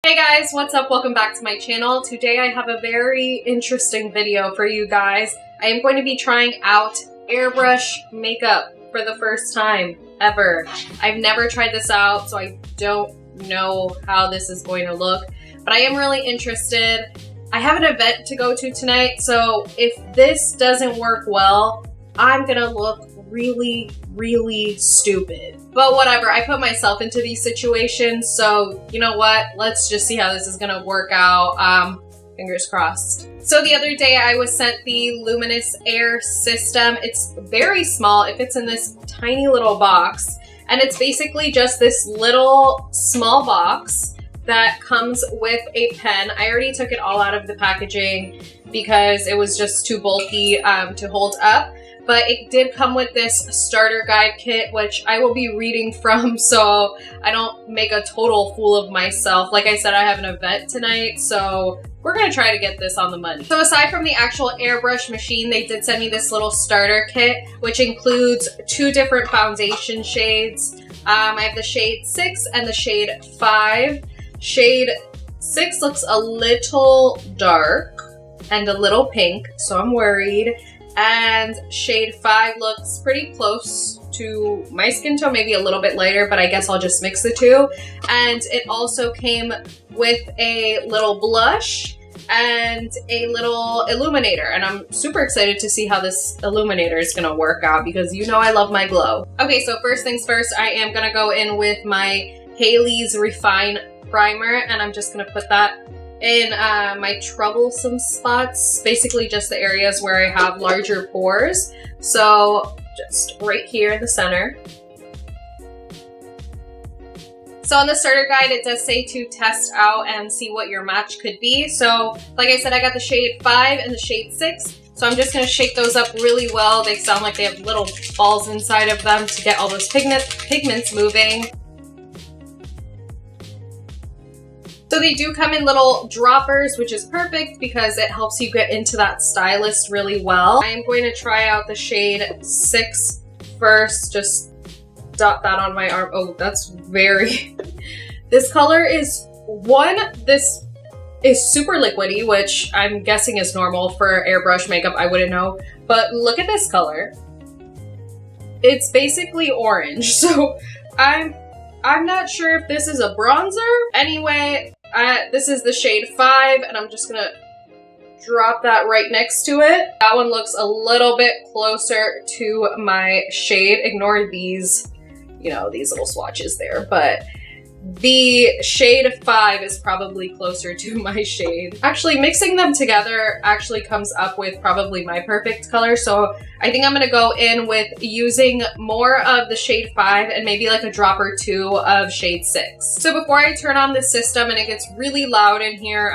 Hey guys, what's up? Welcome back to my channel. Today I have a very interesting video for you guys. I am going to be trying out airbrush makeup for the first time ever. I've never tried this out, so I don't know how this is going to look, but I am really interested. I have an event to go to tonight, so if this doesn't work well, I'm gonna look really stupid. But whatever, I put myself into these situations, so you know what? Let's just see how this is gonna work out. Fingers crossed. So the other day I was sent the Luminess Air system. It's very small. It fits in this tiny little box, and it's basically just this little small box that comes with a pen. I already took it all out of the packaging because it was just too bulky to hold up. But it did come with this starter guide kit, which I will be reading from so I don't make a total fool of myself. Like I said, I have an event tonight, so we're gonna try to get this on the money. So aside from the actual airbrush machine, they did send me this little starter kit, which includes 2 different foundation shades. I have the shade 6 and the shade 5. Shade 6 looks a little dark and a little pink, so I'm worried. And shade 5 looks pretty close to my skin tone, maybe a little bit lighter, but I guess I'll just mix the 2. And it also came with a little blush and a little illuminator, and I'm super excited to see how this illuminator is gonna work out because you know I love my glow. Okay, so first things first, I am gonna go in with my Haley's Refine Primer, and I'm just gonna put that in my troublesome spots, basically just the areas where I have larger pores. So just right here in the center. So on the starter guide, it does say to test out and see what your match could be. So like I said, I got the shade 5 and the shade 6. So I'm just gonna shake those up really well. They sound like they have little balls inside of them to get all those pigments moving. So they do come in little droppers, which is perfect because it helps you get into that stylist really well. I am going to try out the shade 6 first, just dot that on my arm. Oh, that's very... This color is, this is super liquidy, which I'm guessing is normal for airbrush makeup, I wouldn't know. But look at this color. It's basically orange, so I'm not sure if this is a bronzer. Anyway, this is the shade 5, and I'm just gonna drop that right next to it. That one looks a little bit closer to my shade. Ignore these, you know, these little swatches there, but the shade 5 is probably closer to my shade. Actually, mixing them together actually comes up with probably my perfect color, so I think I'm gonna go in with using more of the shade 5 and maybe like a drop or 2 of shade 6. So before I turn on the system and it gets really loud in here,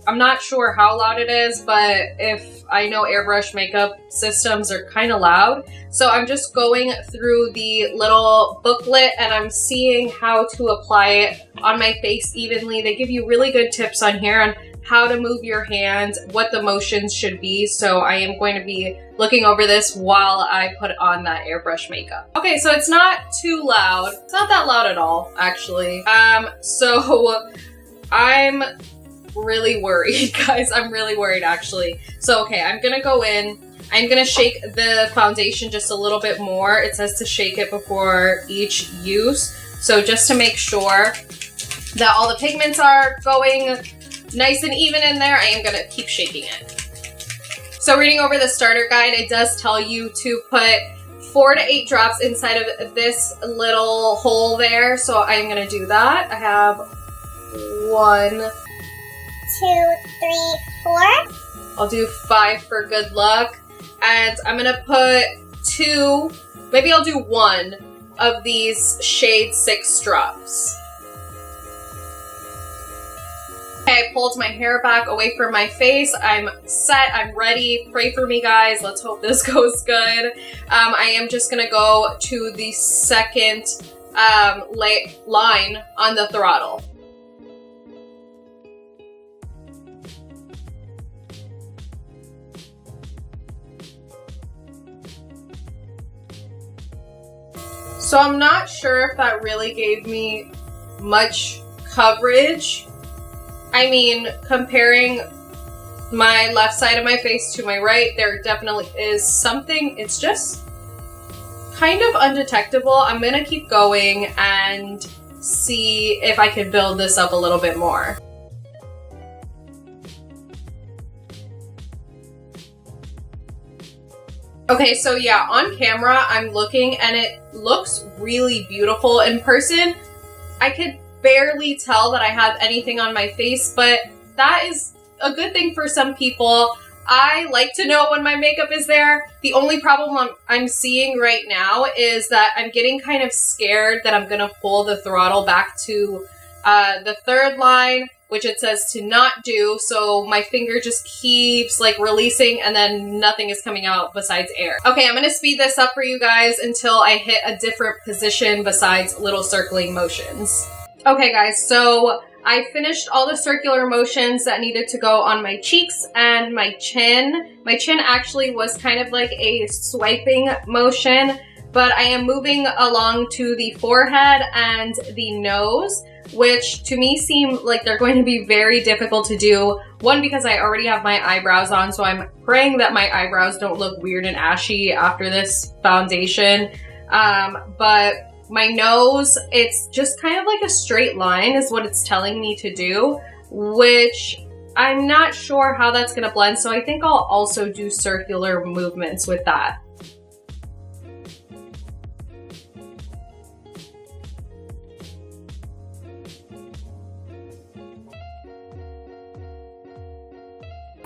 I'm not sure how loud it is, but if I know airbrush makeup systems are kind of loud. So I'm just going through the little booklet and I'm seeing how to apply it on my face evenly. They give you really good tips on here on how to move your hands, what the motions should be. So I am going to be looking over this while I put on that airbrush makeup. Okay, so it's not too loud. It's not that loud at all, actually. So I'm really worried, guys. I'm really worried, actually. So, okay, I'm gonna go in. I'm gonna shake the foundation just a little bit more. It says to shake it before each use. So just to make sure that all the pigments are going nice and even in there, I am gonna keep shaking it. So reading over the starter guide, it does tell you to put 4 to 8 drops inside of this little hole there. So I'm gonna do that. I have 1, 2, 3, 4. I'll do 5 for good luck. And I'm gonna put 2, maybe I'll do 1 of these shade 6 drops. Okay, I pulled my hair back away from my face. I'm set, I'm ready. Pray for me, guys. Let's hope this goes good. I am just gonna go to the second line on the throttle. So I'm not sure if that really gave me much coverage, I mean, comparing my left side of my face to my right, there definitely is something. It's just kind of undetectable. I'm gonna keep going and see if I can build this up a little bit more. Okay, so yeah, on camera, I'm looking and it looks really beautiful. In person, I could barely tell that I have anything on my face, but that is a good thing for some people. I like to know when my makeup is there. The only problem I'm seeing right now is that I'm getting kind of scared that I'm gonna pull the throttle back to the third line, which it says to not do, so my finger just keeps like releasing and then nothing is coming out besides air. Okay, I'm gonna speed this up for you guys until I hit a different position besides little circling motions. Okay guys, so I finished all the circular motions that needed to go on my cheeks and my chin. My chin actually was kind of like a swiping motion, but I am moving along to the forehead and the nose, which to me seem like they're going to be very difficult to do. One, because I already have my eyebrows on, so I'm praying that my eyebrows don't look weird and ashy after this foundation. But my nose, it's just kind of like a straight line is what it's telling me to do, which I'm not sure how that's gonna blend, so I think I'll also do circular movements with that.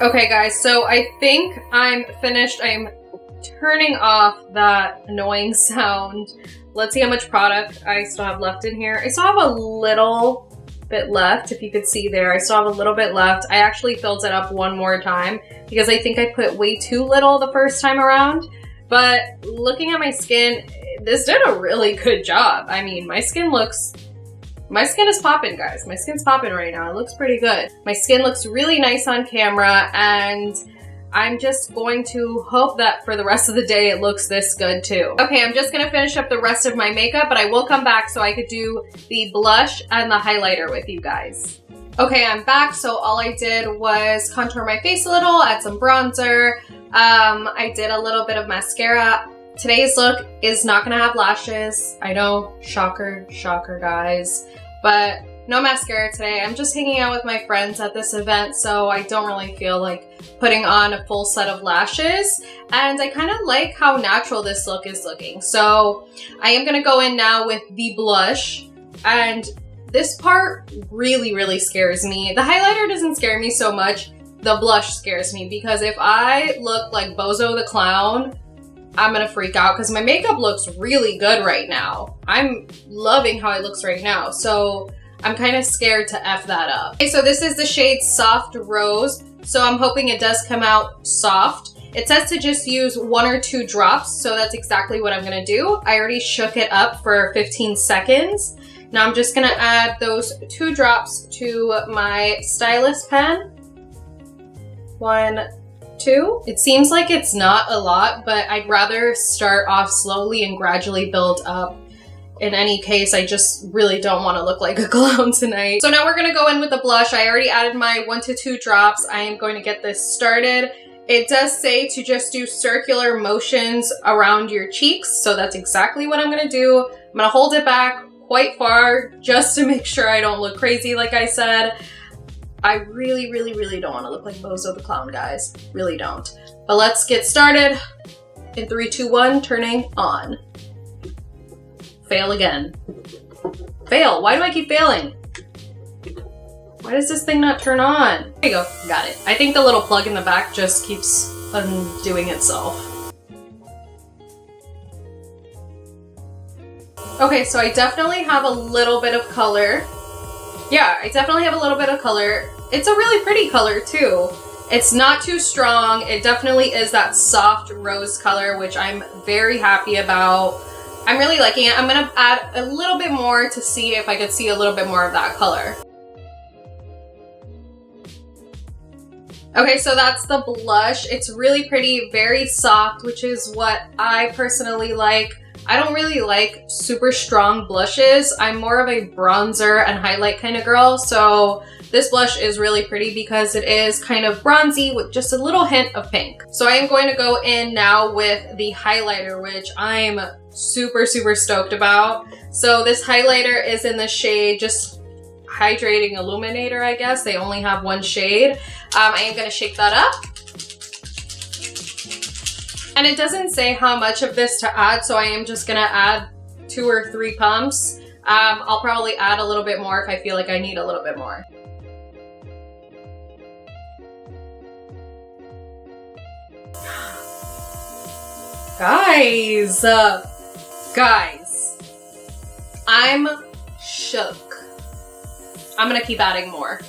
Okay guys, so I think I'm finished. I'm turning off that annoying sound. Let's see how much product I still have left in here. I still have a little bit left, if you could see there. I still have a little bit left. I actually filled it up one more time because I think I put way too little the first time around. But looking at my skin, this did a really good job. I mean, my skin is popping, guys. My skin's popping right now. It looks pretty good. My skin looks really nice on camera, and I'm just going to hope that for the rest of the day it looks this good too. Okay, I'm just gonna finish up the rest of my makeup, but I will come back so I could do the blush and the highlighter with you guys. Okay, I'm back. So all I did was contour my face a little, add some bronzer. I did a little bit of mascara. Today's look is not gonna have lashes. I know, shocker, shocker guys, but no mascara today. I'm just hanging out with my friends at this event, so I don't really feel like putting on a full set of lashes. And I kind of like how natural this look is looking. So I am gonna go in now with the blush, and this part really, really scares me. The highlighter doesn't scare me so much. The blush scares me because if I look like Bozo the Clown, I'm gonna freak out because my makeup looks really good right now. I'm loving how it looks right now. So I'm kind of scared to F that up. Okay, so this is the shade Soft Rose. So I'm hoping it does come out soft. It says to just use 1 or 2 drops. So that's exactly what I'm gonna do. I already shook it up for 15 seconds. Now I'm just gonna add those 2 drops to my stylus pen. 1, 2. It seems like it's not a lot, but I'd rather start off slowly and gradually build up. In any case, I just really don't want to look like a clown tonight. So now we're going to go in with the blush. I already added my 1 to 2 drops. I am going to get this started. It does say to just do circular motions around your cheeks, so that's exactly what I'm going to do. I'm going to hold it back quite far just to make sure I don't look crazy, like I said. I really, really, really don't want to look like Bozo the Clown, guys. Really don't. But let's get started. In 3, 2, 1, turning on. Fail again. Fail. Why do I keep failing? Why does this thing not turn on? There you go. Got it. I think the little plug in the back just keeps undoing itself. Okay, so I definitely have a little bit of color. Yeah, I definitely have a little bit of color. It's a really pretty color too. It's not too strong. It definitely is that soft rose color, which I'm very happy about. I'm really liking it. I'm gonna add a little bit more to see if I could see a little bit more of that color. Okay, so that's the blush. It's really pretty, very soft, which is what I personally like. I don't really like super strong blushes. I'm more of a bronzer and highlight kind of girl, so this blush is really pretty because it is kind of bronzy with just a little hint of pink. So I am going to go in now with the highlighter, which I'm super, super stoked about. So this highlighter is in the shade just Hydrating Illuminator, I guess. They only have one shade. I am going to shake that up. And it doesn't say how much of this to add, so I am just going to add 2 or 3 pumps. I'll probably add a little bit more if I feel like I need a little bit more. Guys, I'm shook. I'm gonna keep adding more.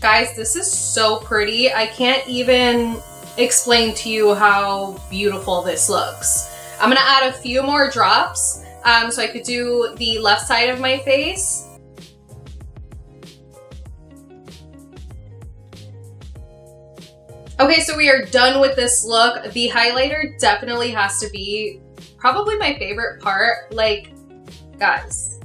Guys, this is so pretty. I can't even explain to you how beautiful this looks. I'm gonna add a few more drops so I could do the left side of my face. Okay, so we are done with this look. The highlighter definitely has to be probably my favorite part. Like, guys,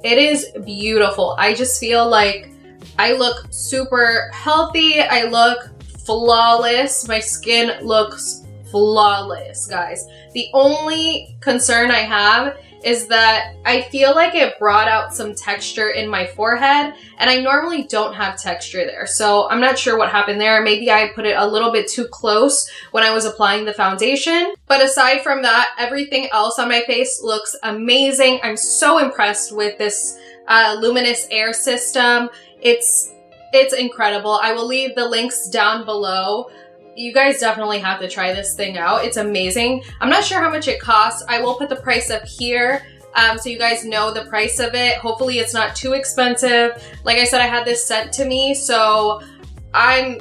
it is beautiful. I just feel like I look super healthy. I look flawless. My skin looks flawless, guys. The only concern I have is that I feel like it brought out some texture in my forehead, and I normally don't have texture there. So I'm not sure what happened there. Maybe I put it a little bit too close when I was applying the foundation. But aside from that, everything else on my face looks amazing. I'm so impressed with this Luminous Air system. It's incredible. I will leave the links down below. You guys definitely have to try this thing out. It's amazing. I'm not sure how much it costs. I will put the price up here so you guys know the price of it. Hopefully it's not too expensive. Like I said, I had this sent to me, so I'm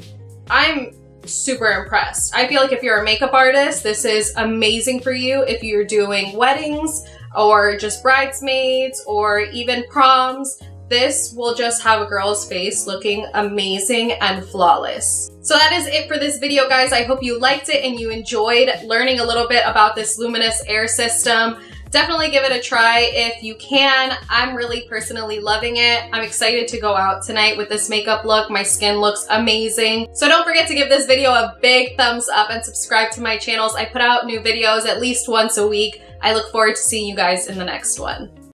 super impressed. I feel like if you're a makeup artist, this is amazing for you. If you're doing weddings or just bridesmaids or even proms, this will just have a girl's face looking amazing and flawless. So that is it for this video, guys. I hope you liked it and you enjoyed learning a little bit about this Luminous Air system. Definitely give it a try if you can. I'm really personally loving it. I'm excited to go out tonight with this makeup look. My skin looks amazing. So don't forget to give this video a big thumbs up and subscribe to my channels. I put out new videos at least once a week. I look forward to seeing you guys in the next one.